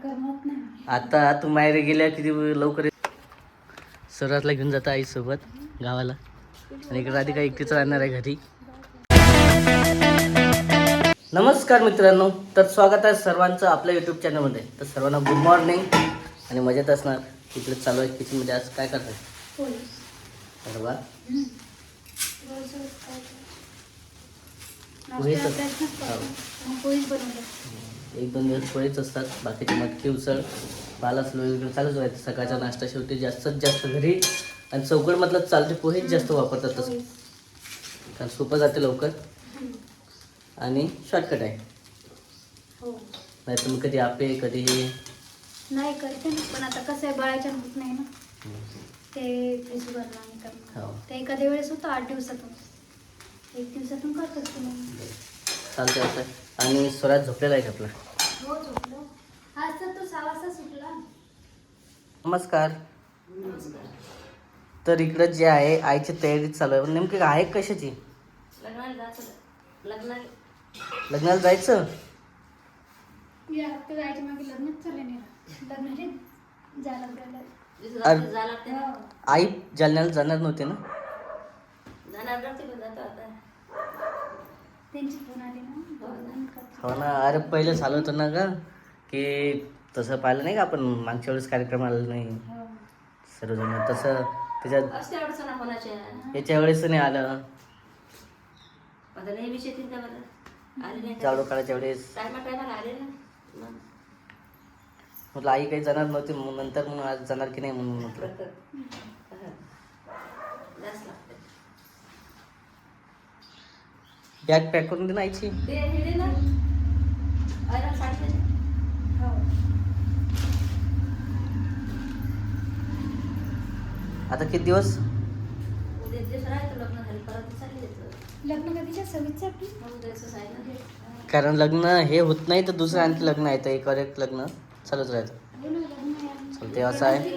आता तू माहेरी गेल्या किती लवकर सर्वातला घेऊन जाता आई सोबत गावाला आणि इकडे राधिका एकटीच राहणार आहे घरी. नमस्कार मित्रांनो, तर स्वागत आहे सर्वांचं आपल्या यूट्यूब चॅनलमध्ये. तर सर्वांना गुड मॉर्निंग आणि मजेत असणार. इकडे चालू आहे किचनमध्ये. आज काय करताय? अरे वा, एक दोन दिवस पोळीच असतात, बाकीचे मटकी उसळ पालाच वगैरे चालूच राहते. सकाळचा नाश्ता शेवटी जास्तीत जास्त घरी आणि चौकडमधलं चालते पोहेच जास्त वापरतात तसं, कारण सोपं जाते लवकर आणि शॉर्टकट आहे. नाही तुम्ही कधी आपे कधी नाही करते ना, पण आता कसं आहे बाळाच्या होत नाही ना ते भिजू घालणं आणि करणं. ते एखाद्या वेळेस होतं 8 दिवसातून, 1 दिवसातून करतोच तुम्ही. चालते असं. आणि स्वराज झोपलेला आहे का आपला? हो झोपलो. आज तर तो 6 वाजता सुटला. नमस्कार. तर इकडं जे आहे आईची तयारी चालू आहे. नेमकी आहे कशाची? लग्नाला जायचं. या हप्ते जायच्या मागे लग्नच चालले नाही. लग्नाचे झालं आई जालन्याला जाणार नव्हते ना? त्यांची फोन आली ना. हो ना. अरे पहिले झालं होतं ना ग, की तसं पाहिलं नाही का आपण मागच्या वेळेस कार्यक्रम आला नाही सर्वजण, तसं त्याच्यात याच्या वेळेस नाही आलं. जावडो काढायच्या वेळेस म्हटलं आई काही जाणार नव्हती, मग नंतर मग आज जाणार की नाही म्हणून म्हटलं. बॅग पॅक करून दे ना आईची. आता किती दिवस? लग्न कधीच्या 26 कारण लग्न हे होत नाही तर दुसरं आणखी लग्न आहे, तर एकावर एक लग्न चालूच राहतं. चालते असं आहे.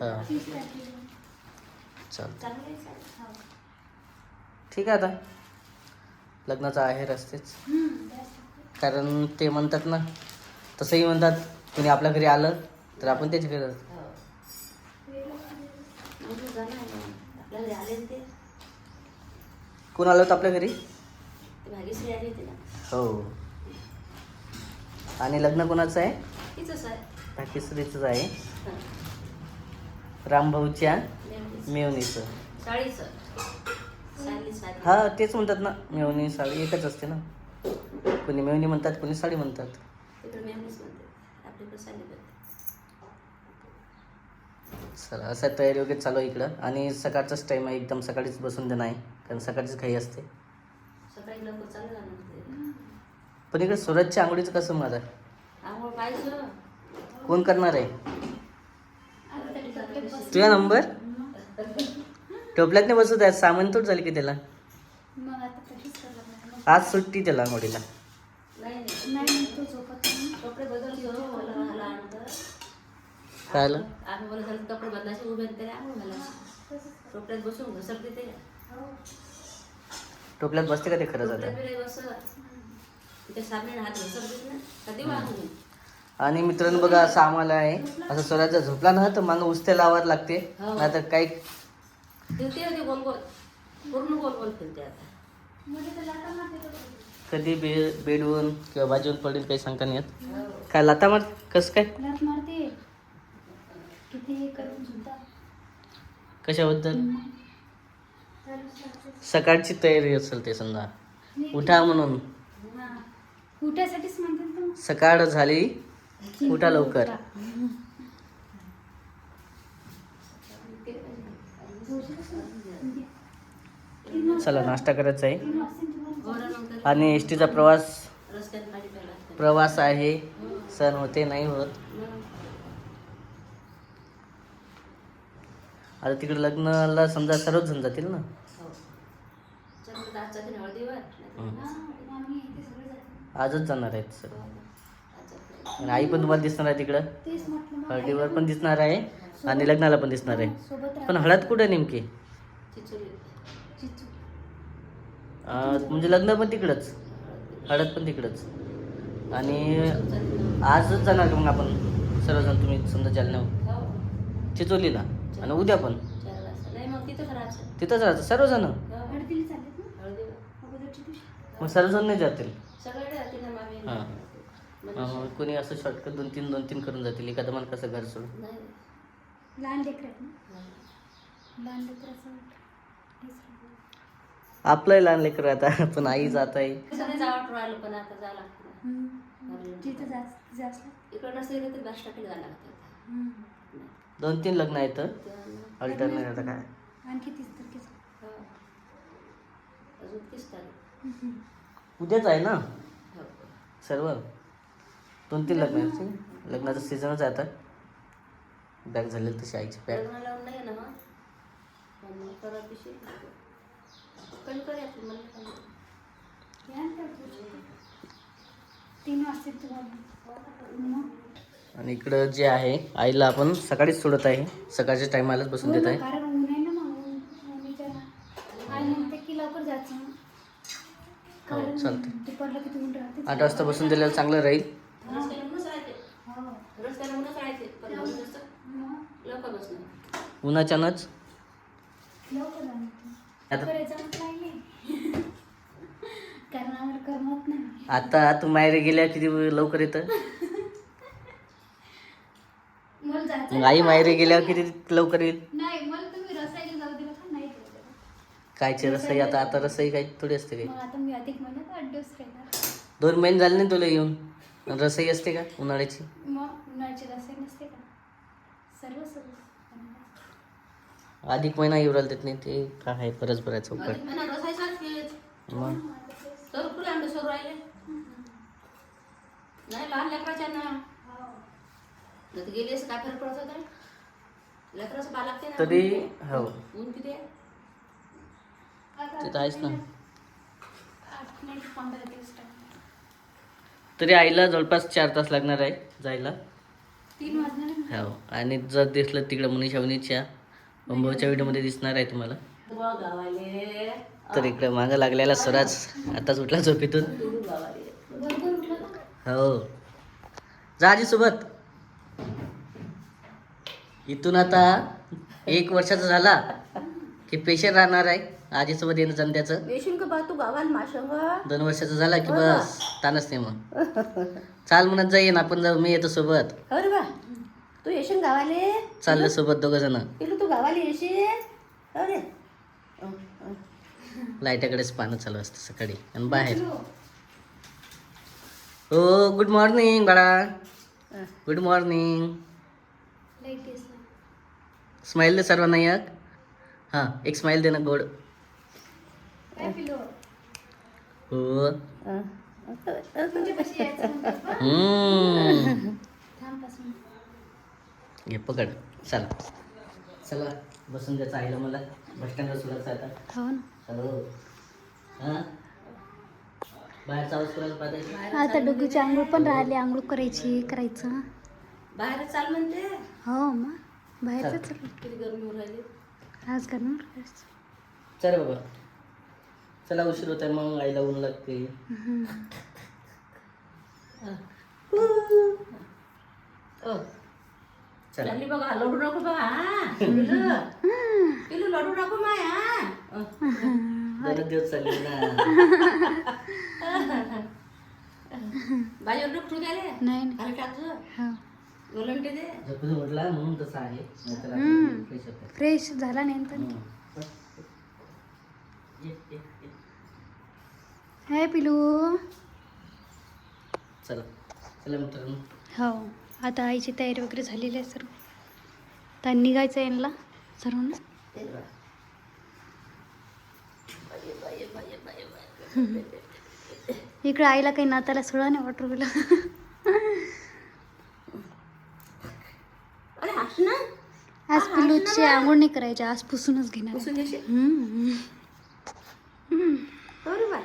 हां चालतं, ठीक आहे. आता लग्नाचं आहे रस्तेच, कारण ते म्हणतात ना, तसंही म्हणतात कोणी आपल्या घरी आलं तर आपण त्याच्या घरी कोण आलं होतं आपल्या घरी? हो. आणि लग्न कोणाचं आहे? भाग्यश्रीचंच आहे, रामभाऊच्या मेवणीचं. हा तेच म्हणतात ना, मेवणी साडी एकच असते ना. कोणी मेवणी म्हणतात, कोणी साडी म्हणतात. चला असं तयारी वगैरे चालू आहे इकडं. आणि सकाळचाच टाईम आहे, एकदम सकाळीच बसून देणं आहे, कारण सकाळचीच घाई असते. पण इकडे सूरजच्या आंघोळीचं कसं मग आता कोण करणार आहे? तुझा नंबर टोपल्यात नाही बसत आहे, सामान तोड झाली की त्याला. आज सुट्टी त्याला आंघोळीला. काय आलं? कपडे बदलायचे उभे बसून घसरते ते. टोपल्यात बसते का ते खरंच आता? आणि मित्रांनो बघा, असं आम्हाला आहे, असं स्वराज झोपला ना तर मागं उस्ते लावायला लागते, नाही तर काही कधी बेडवरून किंवा बाजून पडेल काही सांगता नाही येत. काय लाता मार कसं काय? कशाबद्दल? सकाळची तयारी असेल ते, समजा उठा म्हणून. उठायसाठीच म्हणतात. सकाळ झाली, उठा लवकर. चला नाश्ता करायचा आहे. आणि एस टीचा प्रवास आहे, सण होते नाही होत. आता तिकडे लग्नाला समजा सर्वच जण जातील ना. आजच जाणार आहेत सगळं. आणि आई पण तुम्हाला दिसणार आहे तिकडं, हळदीवर पण दिसणार आहे आणि लग्नाला पण दिसणार आहे. पण हळद कुठे नेमकी? म्हणजे लग्न पण तिकडंच, हळद पण तिकडंच. आणि आजच जाणार मग आपण. सर्वजण तुम्ही समजा जालन्यावर हो चिचोलीला आणि उद्या पण 4 वाजता नाही मग तिथंच राहायचं तिथंच राहतं सर्वजण. हो. हळदीला चाललेत ना हळदीला अगोदरची दिवशी. मग सर्वजण नाही जातील. सगळे राहते ना मामी हां. कोणी असं शॉर्टकट 2-3 करून जातील एखादं मन कसं घर सोडून. नाही लहान लेकर आहेत ना नाही. लहान लेकराचं हेच आपलंही लहान लेकर आता पण आई जात आहे. कसं नाही जावं राहिलं पण आता जावं लागतं ना. जिथं जास्त जास्त इकडं नसलं तर बस स्टॉपला जावं लागतं 2-3 लग्न आहेत अल्टरनेट आता काय. आणखी 30 तारखेचं. हो अजून 30 तारीख उद्याच आहे ना हो सर्व. 2-3 लग्न आहेत. लग्नाचं सीझनच आहे आता. बॅग झाले तशी आईची बॅग. लग्न लावून नाही ना मग परत दिवशी कधी करायचं मला सांग. या ना त्या दिवशी. 3 वाजता तुम्हाला आणि इकडं जे आहे आईला आपण सकाळीच सोडत आहे. सकाळच्या टायमालाच बसून देत आहे. कारण ऊन आहे ना मग मम्मीच्या आई म्हणते की लवकर जायचं कारण चालते. दुपारला किती ऊन राहते 8 वाजता बसून दिलेलं चांगलं राहील. रस्त्याला ऊनच राहते हो रस्त्याला ऊनच राहते पण ऊन जास्त लवकर बसणार उन्हाच्यानंच लवकर जाणं आता- करायचं नाही कारण आम्हाला करमत नाही आता तू माहेरी गेल्या किती लवकर येतं. मला जायचं मग आई माहेरी गेल्यावर किती लवकर येईल. नाही मला तुम्ही रसायला जाऊ दिलं का नाही जाऊ दिलं. कायची रसई आता रसई काही थोडी असते काही. मग आता मी अधिक महिन्यात 8 दिवस राहणार 2 महिने झाले नाही तुला येऊन. आणि रसई असते का उन्हाळ्याची. मग उन्हाळ्याची रसाई नसते का सर्व अधिक महिना येऊ राहिला देत नाही ते काय आहे परत बऱ्याच चौकट. अधिक महिना रसायसारखेच मग तर तुला आंबे सरू राहिले नाही लहान लेकराच्या ना तर गेली असं काय फरक पडत होता लेकराचं बा लागते ना तरी हो ऊन किती आहे ते तर आहेच ना. 8 नाही 15 दिवस टाइम तरी आईला जवळपास 4 तास लागणार आहे जायला. 3 वाजणार ना. हो आणि जर दिसलं तिकडं मनीषावनीच्या अंबाच्या व्हिडिओमध्ये दिसणार आहे तुम्हाला. तुला गावाले तर इकडं मागं लागलेला स्वराज आताच उठला झोपेतून. तुडू गावाले बरोबर उठला ना हो जा आजी सोबत. इथून आता 1 वर्षाचा झाला की पेशंट राहणार आहे आजीसोबत येणं जमत्याचं. येशील का बा तू गावाला माशंग 2 वर्षाचा झाला की बस तानच नाही मग. चाल म्हणत जाईन आपण जाऊ मी येतो सोबत. अरे बा तू येशील गावाले चाललं सोबत 2 जण. पिलू तू गावाला येशील अरे लाईटाकडेच पानं चालू असतं सकाळी आणि बाहेर. हो गुड मॉर्निंग बाळा. Good morning. लाईट येस ना स्माईल दे सर्वांना एक. हां एक स्माईल दे ना गोड. काय पिलो हो तुमच्या कशी यायचं म्हणतेस बा? थांब 5 मिनिट घे पकड. चला चला बसून द्यायचं आईला मला बस स्टँडवर सोडायचं आता. हो ना हॅलो हां बाहेरचा आवाज करायला पाहिजे. आता डोगीची आंघोळ पण राहिली आंघोळ करायचं बाहेर चाल म्हणते हो मग बाहेरच चालू किती गरमी होऊ राहिली आज करणार चल बाबा चला उशीर होत आहे मग आईला ऊन लागते. चला लागली बघा लढू नको बघा हा पिलू लढू नको माय हा दोन दिवस चालले ना. बाजीवर डुकटू गेले नाही नाही खाली टाकतो हो गोलंटे दे झोपून म्हटला म्हणून तसं आहे नाहीतर हम्म. आता फ्रेश होतं. फ्रेश झाला नाही तर ये. हे पिलू चला चला मित्रांनो हो आता आईची तयारी वगैरे झालेली आहे सर्व तर निघायचं आहे यांना सर्वांना इकडे आईला काही नाताला सोडा नाही वाटलं अरे हास ना आज पिलूची आंघोळ नाही करायची आज पुसूनच घेणार पुसून घेशील अरे बाय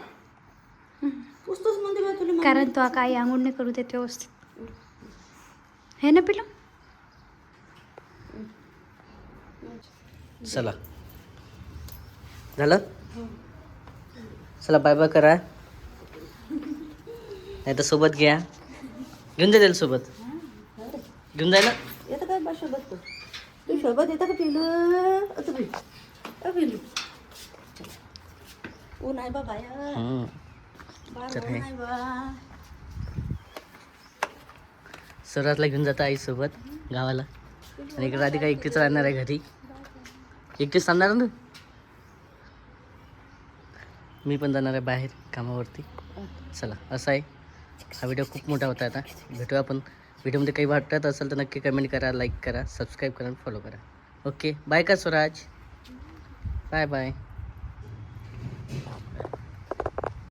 पुसतोच म्हणते बा तुला कारण तो काही आंघोळ नाही करू देत व्यवस्थित हे ना पिलू चला झालं चला बाय बाय करा नाही तर सोबत घ्या घेऊन जा त्याला सोबत घेऊन जायला येतं काय बा शोबत तू शोबत येतं का पिलू असं पिलू ऊन आहे बा बाया तर हे नाही बा सुरुवातला घेऊन जाता आईसोबत गावाला आणि इकडे राधिका एकटीच राहणार आहे घरी. एकटीच थांबणार ना. मी पण जाणार आहे बाहेर कामावरती. चला असं आहे. हा व्हिडिओ खूप मोठा होता. आता भेटूया आपण व्हिडिओमध्ये. काही वाटत असेल तर नक्की कमेंट करा, लाईक करा, सबस्क्राईब करा, फॉलो करा. ओके बाय का स्वराज. Bye bye.